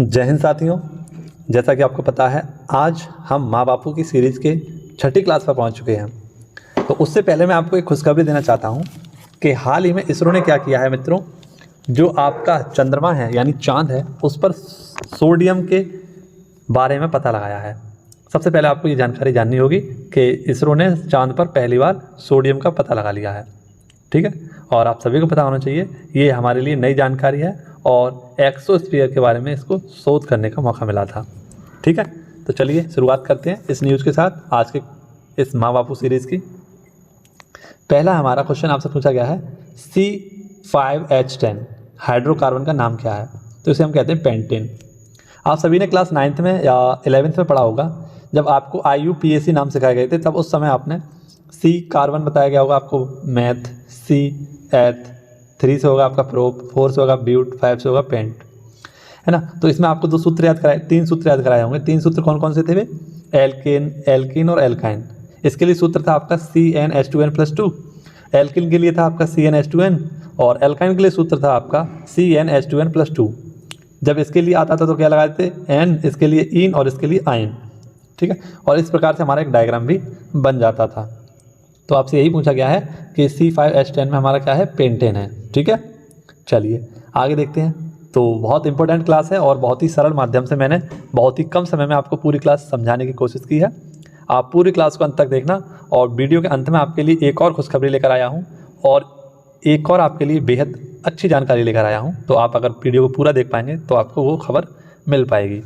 जय हिंद साथियों, जैसा कि आपको पता है आज हम माँ बापू की सीरीज़ के 6ठी क्लास पर पहुंच चुके हैं। तो उससे पहले मैं आपको एक खुशखबरी देना चाहता हूं कि हाल ही में इसरो ने क्या किया है मित्रों, जो आपका चंद्रमा है यानी चांद है उस पर सोडियम के बारे में पता लगाया है। सबसे पहले आपको ये जानकारी जाननी होगी कि इसरो ने चांद पर पहली बार सोडियम का पता लगा लिया है। ठीक है, और आप सभी को पता होना चाहिए ये हमारे लिए नई जानकारी है और एक्सोस्फीयर के बारे में इसको शोध करने का मौका मिला था। ठीक है, तो चलिए शुरुआत करते हैं इस न्यूज़ के साथ आज के इस माँ बापू सीरीज़ की। पहला हमारा क्वेश्चन आपसे पूछा गया है C5H10 हाइड्रोकार्बन का नाम क्या है? तो इसे हम कहते हैं पेंटेन। आप सभी ने क्लास 9th में या 11th में पढ़ा होगा, जब आपको IUPAC नाम सिखाए गए थे तब उस समय आपने C कार्बन बताया गया होगा आपको मैथ, C एथ, 3 से होगा आपका प्रोप, 4 से होगा ब्यूट, 5 से होगा पेंट, है ना। तो इसमें आपको 3 सूत्र याद कराए होंगे। 3 सूत्र कौन कौन से थे वे? एल्केन, एल्कीन और एल्काइन। इसके लिए सूत्र था आपका CnH2n+2, एल्किन के लिए था आपका CnH2n और एल्काइन के लिए सूत्र था आपका CnH2n+2। जब इसके लिए आता था तो क्या लगाते थे? N, इसके लिए इन और इसके लिए आइन। ठीक है, और इस प्रकार से हमारा एक डायग्राम भी बन जाता था। तो आपसे यही पूछा गया है कि C5H10 में हमारा क्या है? पेंटेन है। ठीक है, चलिए आगे देखते हैं। तो बहुत इंपॉर्टेंट क्लास है और बहुत ही सरल माध्यम से मैंने बहुत ही कम समय में आपको पूरी क्लास समझाने की कोशिश की है। आप पूरी क्लास को अंत तक देखना और वीडियो के अंत में आपके लिए एक और खुशखबरी लेकर आया हूँ और एक और आपके लिए बेहद अच्छी जानकारी लेकर आया हूँ। तो आप अगर वीडियो को पूरा देख पाएंगे तो आपको वो खबर मिल पाएगी।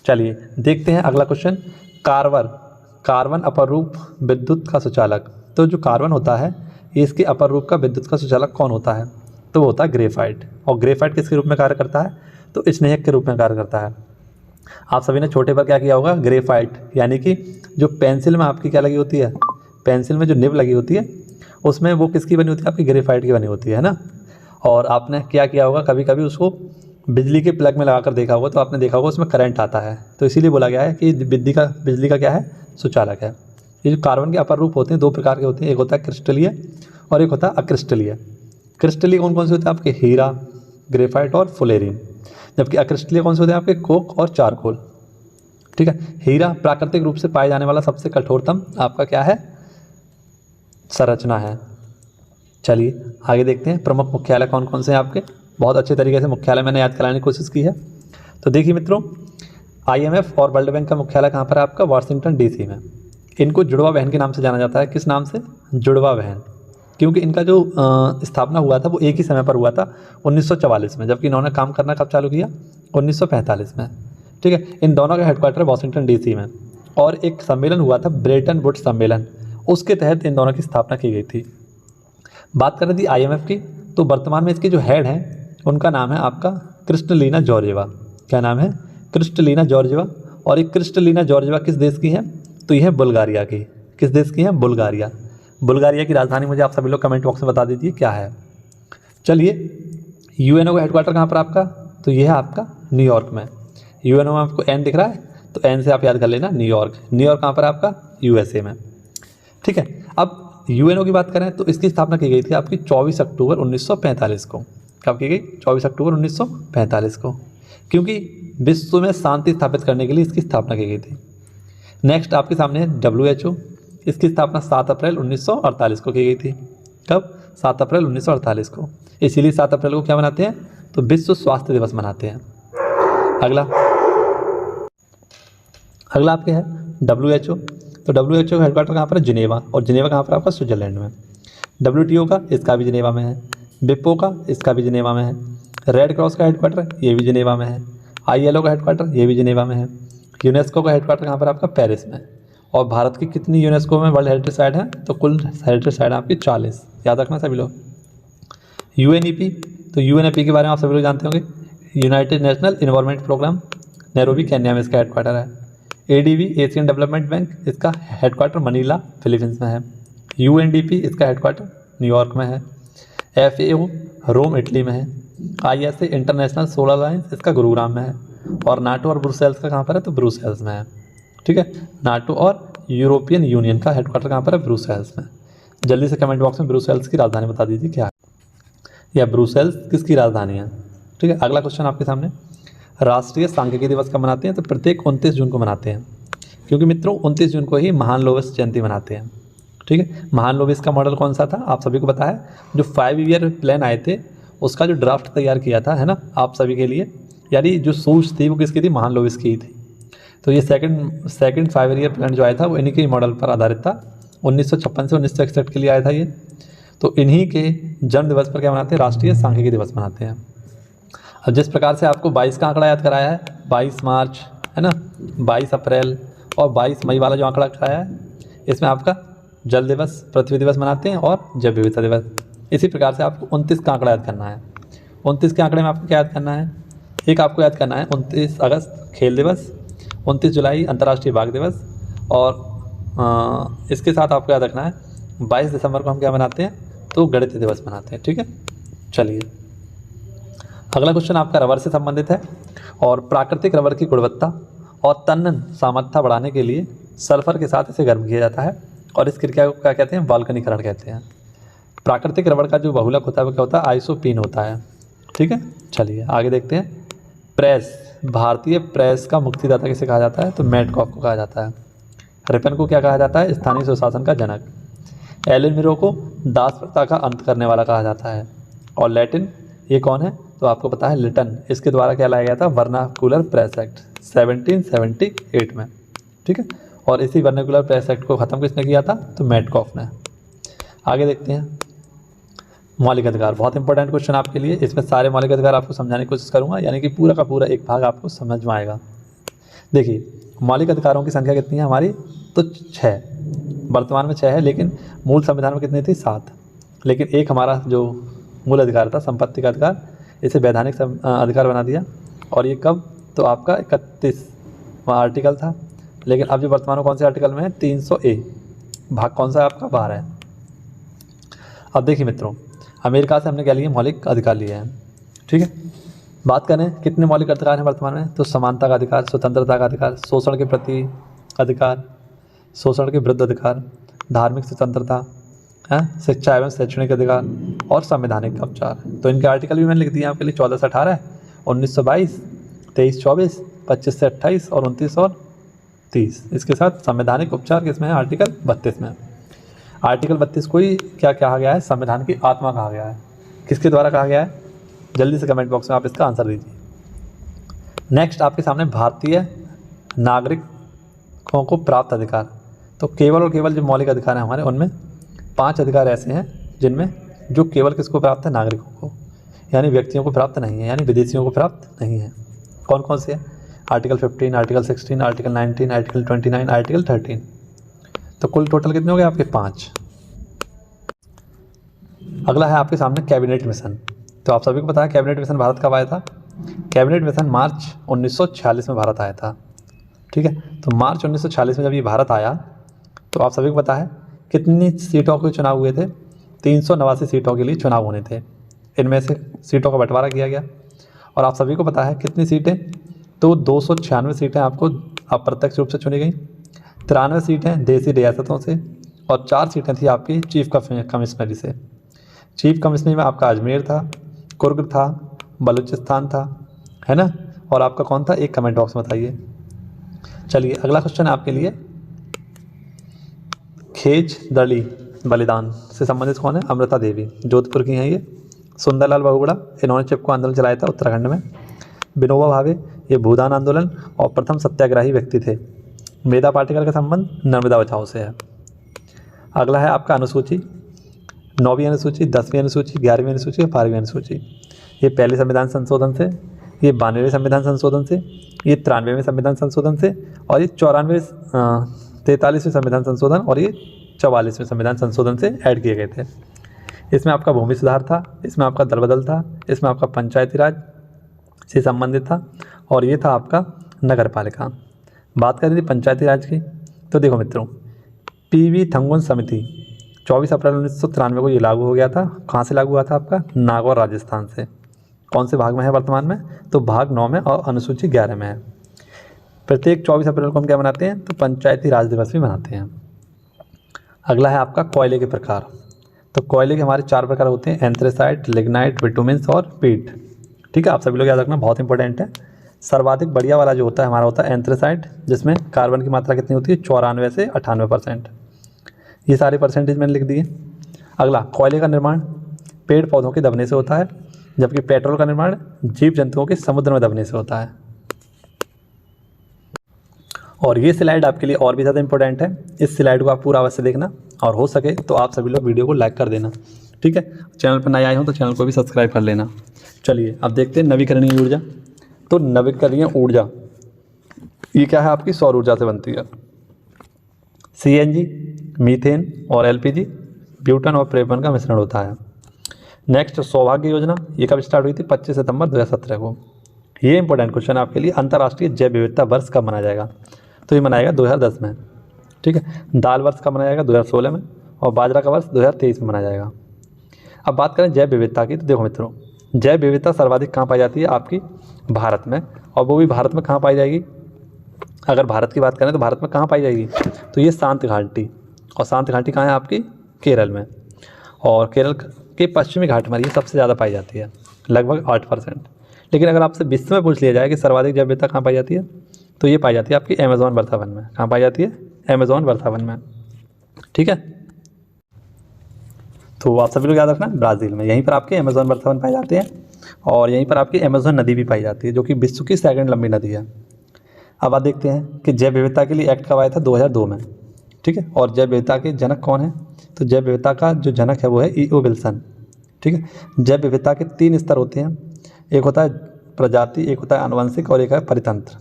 चलिए देखते हैं अगला क्वेश्चन। कार्बन अपर रूप विद्युत का सुचालक। तो जो कार्बन होता है इसके अपर रूप का विद्युत का सुचालक कौन होता है? तो वो होता है ग्रेफाइट। और ग्रेफाइट किसके रूप में कार्य करता है? तो स्नेहक के रूप में कार्य करता है। आप सभी ने छोटे पर क्या किया होगा? ग्रेफाइट यानी कि जो पेंसिल में आपकी क्या लगी होती है, पेंसिल में जो निब लगी होती है उसमें वो किसकी बनी होती है? आपकी ग्रेफाइट की बनी होती है ना। और आपने क्या किया होगा, कभी कभी उसको बिजली के प्लग में लगाकर देखा होगा तो आपने देखा होगा उसमें करंट आता है। तो इसीलिए बोला गया है कि बिजली का क्या है? सुचालक है। ये जो कार्बन के अपर रूप होते हैं 2 प्रकार के होते हैं, एक होता है क्रिस्टलीय और एक होता है अक्रिस्टलीय। क्रिस्टलीय कौन कौन से होते हैं? आपके हीरा, ग्रेफाइट और फुलेरिन। जबकि अक्रिस्टलीय कौन से होते हैं? आपके कोक और चारकोल। ठीक है, हीरा प्राकृतिक रूप से पाए जाने वाला सबसे कठोरतम आपका क्या है? संरचना है। चलिए आगे देखते हैं प्रमुख मुख्यालय कौन कौन से हैं आपके। बहुत अच्छे तरीके से मुख्यालय मैंने याद कराने की कोशिश की है। तो देखिए मित्रों, IMF और वर्ल्ड बैंक का मुख्यालय कहाँ पर है? आपका वाशिंगटन DC में। इनको जुड़वा बहन के नाम से जाना जाता है। किस नाम से? जुड़वा बहन, क्योंकि इनका जो स्थापना हुआ था वो एक ही समय पर हुआ था 1944 में, जबकि इन्होंने काम करना कब चालू किया? 1945 में। ठीक है, इन दोनों का हेडक्वार्टर वाशिंगटन DC में और एक सम्मेलन हुआ था ब्रेटन वुड्स सम्मेलन, उसके तहत इन दोनों की स्थापना की गई थी। बात करें थी IMF की, तो वर्तमान में इसके जो हेड हैं उनका नाम है आपका क्रिस्टलीना जॉर्जिवा। क्या नाम है? Kristalina Georgieva. और ये क्रिस्टलीना जॉर्जिवा किस देश की है? तो यह है बुल्गारिया की। किस देश की है? बुल्गारिया। बुल्गारिया की राजधानी मुझे आप सभी लोग कमेंट बॉक्स में बता दीजिए क्या है। चलिए, UNO का हेडक्वार्टर कहाँ पर आपका? तो यह है आपका न्यूयॉर्क में। UNO में आपको N दिख रहा है तो N से आप याद कर लेना न्यूयॉर्क। न्यूयॉर्क कहाँ पर आपका? USA में। ठीक है, अब UNO की बात करें तो इसकी स्थापना की गई थी आपकी 24 अक्टूबर 1945 को। कब की गई? 24 अक्टूबर 1945 को, क्योंकि विश्व में शांति स्थापित करने के लिए इसकी स्थापना की गई थी। नेक्स्ट आपके सामने है WHO। इसकी स्थापना 7 अप्रैल 1948 को की गई थी। कब? 7 अप्रैल 1948 को। इसीलिए 7 अप्रैल को क्या मनाते हैं? तो विश्व स्वास्थ्य दिवस मनाते हैं। अगला आपके है WHO। तो WHO का हेडक्वार्टर कहाँ पर है? जिनेवा। और जिनेवा कहाँ पर आपका? स्विट्जरलैंड में। WTO का, इसका भी जिनेवा में है। विपो का, इसका भी जिनेवा में है। रेड क्रॉस का हेडक्वार्टर ये भी जिनेवा में है। ILO का हेडक्वार्टर ये भी जिनेवा में है। यूनेस्को का हेडक्वार्टर कहाँ पर आपका? पेरिस में। और भारत की कितनी यूनेस्को में वर्ल्ड हेरिटेज साइट है? तो कुल हेरिटेज साइट आपकी 40। याद रखना सभी लोग। UNEP, तो UNEP के बारे में आप सभी लोग जानते होंगे। United national environment programme, Nairobi Kenya में इसका हेडक्वार्टर है। ADB, एशियन डेवलपमेंट बैंक, इसका हेडक्वार्टर मनीला, फिलीपींस में है। UNDP, इसका हेडक्वार्टर न्यूयॉर्क में है। FAO, रोम, इटली में है। ISA, इंटरनेशनल सोलर अलायंस, इसका गुरुग्राम में है। और नाटो और ब्रुसेल्स का कहाँ पर है? तो ब्रुसेल्स में है। ठीक है, नाटो और यूरोपियन यूनियन का हेडक्वार्टर कहाँ पर है? ब्रुसेल्स में। जल्दी से कमेंट बॉक्स में ब्रुसेल्स की राजधानी बता दीजिए क्या है, या ब्रुसेल्स किसकी राजधानी है। ठीक है, अगला क्वेश्चन आपके सामने, राष्ट्रीय सांख्यिकी दिवस कब मनाते हैं? तो प्रत्येक 29 जून को मनाते हैं, क्योंकि मित्रों 29 जून को ही महान लोवेस जयंती मनाते हैं। ठीक है, महान लोवेस का मॉडल कौन सा था आप सभी को पता है, जो 5 ईयर प्लान आए थे उसका जो ड्राफ्ट तैयार किया था, है ना, आप सभी के लिए, यानी जो सोच थी वो किसकी थी, महान लोवेस की ही थी। तो ये सेकंड 5 ईयर प्लान जो आया था वो इन्हीं के मॉडल पर आधारित था। 1956 से 1961 के लिए आया था ये। तो इन्हीं के जन्म दिवस पर क्या मनाते हैं, राष्ट्रीय सांख्यिकी दिवस मनाते हैं। अब जिस प्रकार से आपको 22 का आंकड़ा याद कराया है, 22 मार्च, है ना, 22 अप्रैल और 22 मई वाला जो आंकड़ा कराया है, इसमें आपका जल दिवस, पृथ्वी दिवस मनाते हैं और जैव विविधता दिवस। इसी प्रकार से आपको 29 का आंकड़ा याद करना है। 29 के आंकड़े में आपको क्या याद करना है, एक आपको याद करना है 29 अगस्त खेल दिवस, 29 जुलाई अंतर्राष्ट्रीय बाघ दिवस, और इसके साथ आपको याद रखना है 22 दिसंबर को हम क्या मनाते हैं, तो गणित दिवस मनाते हैं। ठीक है, चलिए अगला क्वेश्चन आपका रबर से संबंधित है, और प्राकृतिक रबर की गुणवत्ता और तन्न सामर्थ्यता बढ़ाने के लिए सल्फर के साथ इसे गर्म किया जाता है, और इस क्रिया को क्या कहते हैं, वाल्कनीकरण कहते हैं। प्राकृतिक रबर का जो बहुलक होता है वो क्या होता है, आइसोपीन होता है। ठीक है, चलिए आगे देखते हैं। प्रेस, भारतीय प्रेस का मुक्तिदाता किसे कहा जाता है, तो मेटकॉफ को कहा जाता है। रिपन को क्या कहा जाता है, स्थानीय सुशासन का जनक। एलन मिरो को दास प्रथा का अंत करने वाला कहा जाता है। और लैटिन, ये कौन है, तो आपको पता है लिटन, इसके द्वारा क्या लाया गया था, वर्नाकुलर प्रेस एक्ट 1778 में। ठीक है, और इसी वर्नाकुलर प्रेस एक्ट को ख़त्म किसने किया था, तो मेटकॉफ ने। आगे देखते हैं मौलिक अधिकार, बहुत इंपॉर्टेंट क्वेश्चन आपके लिए। इसमें सारे मौलिक अधिकार आपको समझाने की कोशिश करूंगा, यानी कि पूरा का पूरा एक भाग आपको समझ में आएगा। देखिए मौलिक अधिकारों की संख्या कितनी है हमारी, तो 6, वर्तमान में 6 है, लेकिन मूल संविधान में कितनी थी, 7। लेकिन एक हमारा जो मूल अधिकार था संपत्ति का अधिकार, इसे वैधानिक अधिकार बना दिया, और ये कब, तो आपका 31वां आर्टिकल था। लेकिन अब जो वर्तमान में कौन से आर्टिकल में है, 300A, भाग कौन सा है आपका, 12 है। अब देखिए मित्रों, अमेरिका से हमने क्या लिए, मौलिक अधिकार लिए हैं। ठीक है, बात करें कितने मौलिक अधिकार हैं वर्तमान में, तो समानता का अधिकार, स्वतंत्रता का अधिकार, शोषण के प्रति अधिकार, शोषण के विरुद्ध अधिकार, धार्मिक स्वतंत्रता, है, शिक्षा एवं शैक्षणिक अधिकार और संवैधानिक उपचार। तो इनके आर्टिकल भी मैंने लिख दिए आपके लिए, 14 से 18, 19 से 22, 23 24, 25 से 28 और 29 और 30। इसके साथ संवैधानिक उपचार किसमें है, आर्टिकल 32 में। आर्टिकल 32 को ही क्या कहा गया है, संविधान की आत्मा कहा गया है। किसके द्वारा कहा गया है, जल्दी से कमेंट बॉक्स में आप इसका आंसर दीजिए। नेक्स्ट आपके सामने भारतीय नागरिकों को प्राप्त अधिकार। तो केवल और केवल जो मौलिक अधिकार हैं हमारे, उनमें 5 अधिकार ऐसे हैं जिनमें जो केवल किसको प्राप्त है, नागरिकों को, यानी व्यक्तियों को प्राप्त नहीं है, यानी विदेशियों को प्राप्त नहीं है। कौन कौन से हैं, article 15, article 16, article 19, article 29, article 13। तो कुल टोटल कितने हो गए आपके, 5। अगला है आपके सामने कैबिनेट मिशन। तो आप सभी को पता है कैबिनेट मिशन भारत कब आया था, कैबिनेट मिशन मार्च 1946 में भारत आया था। ठीक है, तो मार्च 1946 में जब ये भारत आया, तो आप सभी को पता है कितनी सीटों के चुनाव हुए थे, 389 सीटों के लिए चुनाव होने थे। इनमें से सीटों का बंटवारा किया गया, और आप सभी को पता है कितनी सीटें, तो 296 सीटें आपको अप्रत्यक्ष रूप से चुनी गई, 93 सीटें देसी रियासतों से, और 4 सीटें थी आपकी चीफ कमिश्नरी से। चीफ कमिश्नरी में आपका अजमेर था, कुर्ग था, बलूचिस्तान था, है ना, और आपका कौन था, एक कमेंट बॉक्स में बताइए। चलिए अगला क्वेश्चन है आपके लिए, खेज दली बलिदान से संबंधित कौन है, अमृता देवी, जोधपुर की हैं ये। सुंदरलाल बहुगुणा, इन्होंने चिपको आंदोलन चलाया था उत्तराखंड में। विनोबा भावे, ये भूदान आंदोलन और प्रथम सत्याग्रही व्यक्ति थे। मेधा पाटिकर का संबंध नर्मदा बचाओ से है। अगला है आपका अनुसूची, 9वीं अनुसूची, 10वीं अनुसूची, 11वीं अनुसूची और 12वीं अनुसूची। ये पहले संविधान संशोधन से, ये 92वें संविधान संशोधन से, ये 93वें संविधान संशोधन से, और ये 43वें संविधान संशोधन और ये 44वें संविधान संशोधन से ऐड किए गए थे। इसमें आपका भूमि सुधार था, इसमें आपका दल बदल था, इसमें आपका पंचायती राज से संबंधित था, और ये था आपका नगर पालिका। बात करें थी पंचायती राज की, तो देखो मित्रों, PV थंगुन समिति 24 अप्रैल 1993 को ये लागू हो गया था। कहाँ से लागू हुआ था आपका, नागौर राजस्थान से। कौन से भाग में है वर्तमान में, तो भाग 9 में और अनुसूची 11 में है। प्रत्येक 24 अप्रैल को हम क्या मनाते हैं, तो पंचायती राज दिवस भी मनाते हैं। अगला है आपका कोयले के प्रकार। तो कोयले के हमारे 4 प्रकार होते हैं, एंथ्रेसाइट, लिग्नाइट, बिटुमेंस और पीट। ठीक है, आप सभी लोग याद रखना, बहुत इंपॉर्टेंट है। सर्वाधिक बढ़िया वाला जो होता है हमारा होता है एंथ्रेसाइट, जिसमें कार्बन की मात्रा कितनी होती है 94 से 98%। ये सारे परसेंटेज मैंने लिख दिए। अगला, कोयले का निर्माण पेड़ पौधों के दबने से होता है, जबकि पेट्रोल का निर्माण जीव जंतुओं के समुद्र में दबने से होता है। और ये स्लाइड आपके लिए और भी ज़्यादा इंपॉर्टेंट है, इस स्लाइड को आप पूरा अवश्य देखना, और हो सके तो आप सभी लोग वीडियो को लाइक कर देना। ठीक है, चैनल पर नए आए हो तो चैनल को भी सब्सक्राइब कर लेना। चलिए अब देखते हैं नवीकरणीय ऊर्जा। तो नवीकरणीय ऊर्जा ये क्या है, आपकी सौर ऊर्जा से बनती है। CNG, मीथेन और LPG ब्यूटन और प्रोपेन का मिश्रण होता है। नेक्स्ट, सौभाग्य योजना, ये कब स्टार्ट हुई थी, 25 सितंबर 2017 को। ये इंपॉर्टेंट क्वेश्चन है आपके लिए। अंतर्राष्ट्रीय जैव विविधता वर्ष कब मनाया जाएगा, तो ये मनाएगा 2010 में। ठीक है, दाल वर्ष कब मनाया जाएगा, 2016 में, और बाजरा का वर्ष 2023 में मनाया जाएगा। अब बात करें जैव विविधता की, तो देखो मित्रों, जैव विविधता सर्वाधिक कहाँ पाई जाती है, आपकी भारत में। और वो भी भारत में कहाँ पाई जाएगी, अगर भारत की बात करें तो भारत में कहाँ पाई जाएगी, तो ये शांत घाटी। और शांत घाटी कहाँ है, आपकी केरल में। और केरल के पश्चिमी घाट में ये सबसे ज़्यादा पाई जाती है, लगभग 8%। लेकिन अगर आपसे विश्व में पूछ लिया जाए कि सर्वाधिक जैव विविधता कहाँ पाई जाती है, तो ये पाई जाती है आपकी अमेज़न वर्षावन में। कहाँ पाई जाती है, अमेज़न वर्षावन में। ठीक है, तो आप सभी लोग याद रखना, ब्राज़ील में, यहीं पर आपके अमेज़न वर्षावन पाए जाते हैं। और यहीं पर आपकी अमेज़न नदी भी पाई जाती है, जो कि विश्व की 2nd लंबी नदी है। अब आप देखते हैं कि जैव विविधता के लिए एक्ट कब आया था, 2002 में। ठीक है, और जैव विविधता के जनक कौन है, तो जैव विविधता का जो जनक है वो है E.O. विल्सन। ठीक है, जैव विविधता के 3 स्तर होते हैं, एक होता है प्रजाति, एक होता है आनुवंशिक और एक है परितंत्र।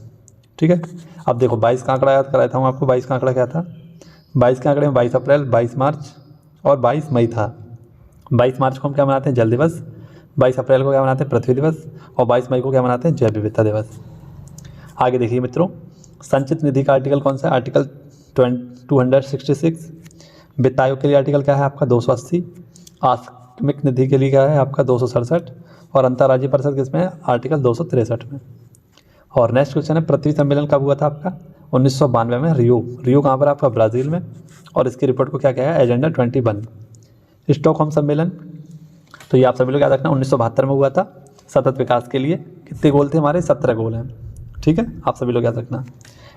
ठीक है, अब देखो 22 का आंकड़ा याद कराया था आपको। 22 का आंकड़ा क्या था, 22 के आंकड़े में 22 अप्रैल, 22 मार्च और 22 मई था। 22 मार्च को हम क्या मनाते हैं, जल दिवस। 22 अप्रैल को क्या मनाते हैं, पृथ्वी दिवस। और 22 मई को क्या मनाते हैं, जैव विविधता दिवस। आगे देखिए मित्रों, संचित निधि का आर्टिकल कौन सा है, आर्टिकल 266। वित्त आयोग के लिए आर्टिकल क्या है आपका, 280। आकस्मिक निधि के लिए क्या है आपका, 267। और अंतर्राज्यीय परिषद किसमें है, आर्टिकल 263 में। और नेक्स्ट क्वेश्चन है, पृथ्वी सम्मेलन कब हुआ था आपका, 1992 में, रियो कहाँ पर आपका, ब्राज़ील में। और इसकी रिपोर्ट को क्या कहा है, एजेंडा 21। स्टॉकहोम सम्मेलन, तो ये आप सभी लोग याद रखना, 1972 में हुआ था। सतत विकास के लिए कितने गोल थे हमारे, 17 गोल हैं। ठीक है, आप सभी लोग याद रखना।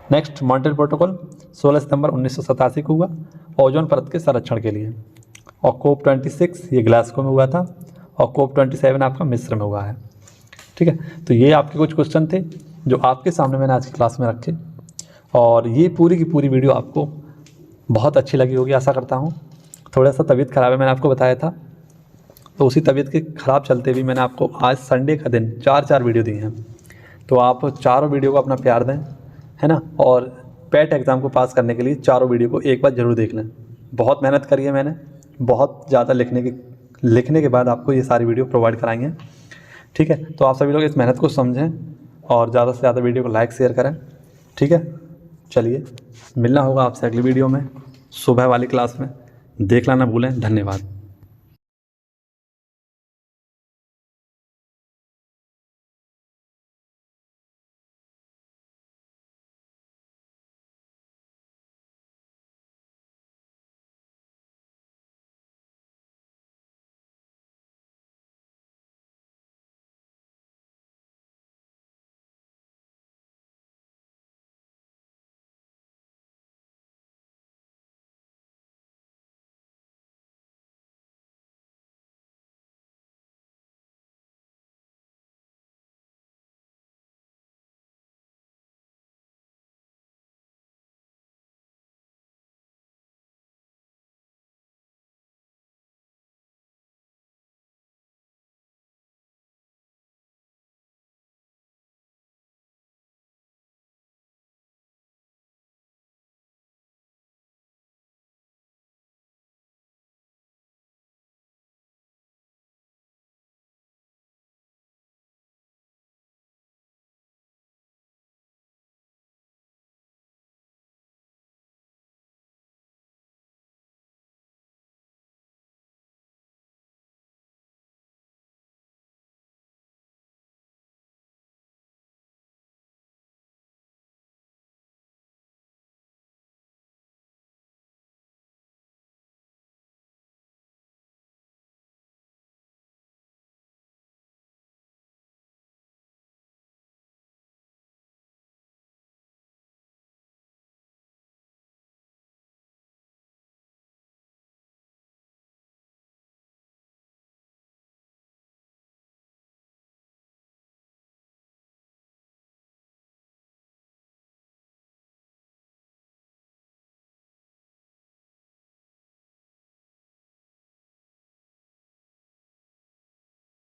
नेक्स्ट, मॉन्ट्रियल प्रोटोकॉल 16 सितंबर 1987 को हुआ, ओजोन परत के संरक्षण के लिए। और COP26 ये ग्लासगो में हुआ था, और COP27 आपका मिस्र में हुआ है। ठीक है, तो ये आपके कुछ क्वेश्चन थे जो आपके सामने मैंने आज की क्लास में रखे। और ये पूरी की पूरी वीडियो आपको बहुत अच्छी लगी होगी, आशा करता हूँ। थोड़ा सा तबीयत ख़राब है, मैंने आपको बताया था, तो उसी तबीयत के ख़राब चलते भी मैंने आपको आज संडे का दिन 4 वीडियो दी हैं। तो आप चारों वीडियो को अपना प्यार दें, है ना। और पेट एग्ज़ाम को पास करने के लिए चारों वीडियो को एक बार ज़रूर देख लें। बहुत मेहनत करी है मैंने, बहुत ज़्यादा लिखने के बाद आपको ये सारी वीडियो प्रोवाइड कराएंगे। ठीक है, तो आप सभी लोग इस मेहनत को समझें और ज़्यादा से ज़्यादा वीडियो को लाइक शेयर करें। ठीक है, चलिए मिलना होगा आपसे अगली वीडियो में, सुबह वाली क्लास में। देखना ना भूलें। धन्यवाद।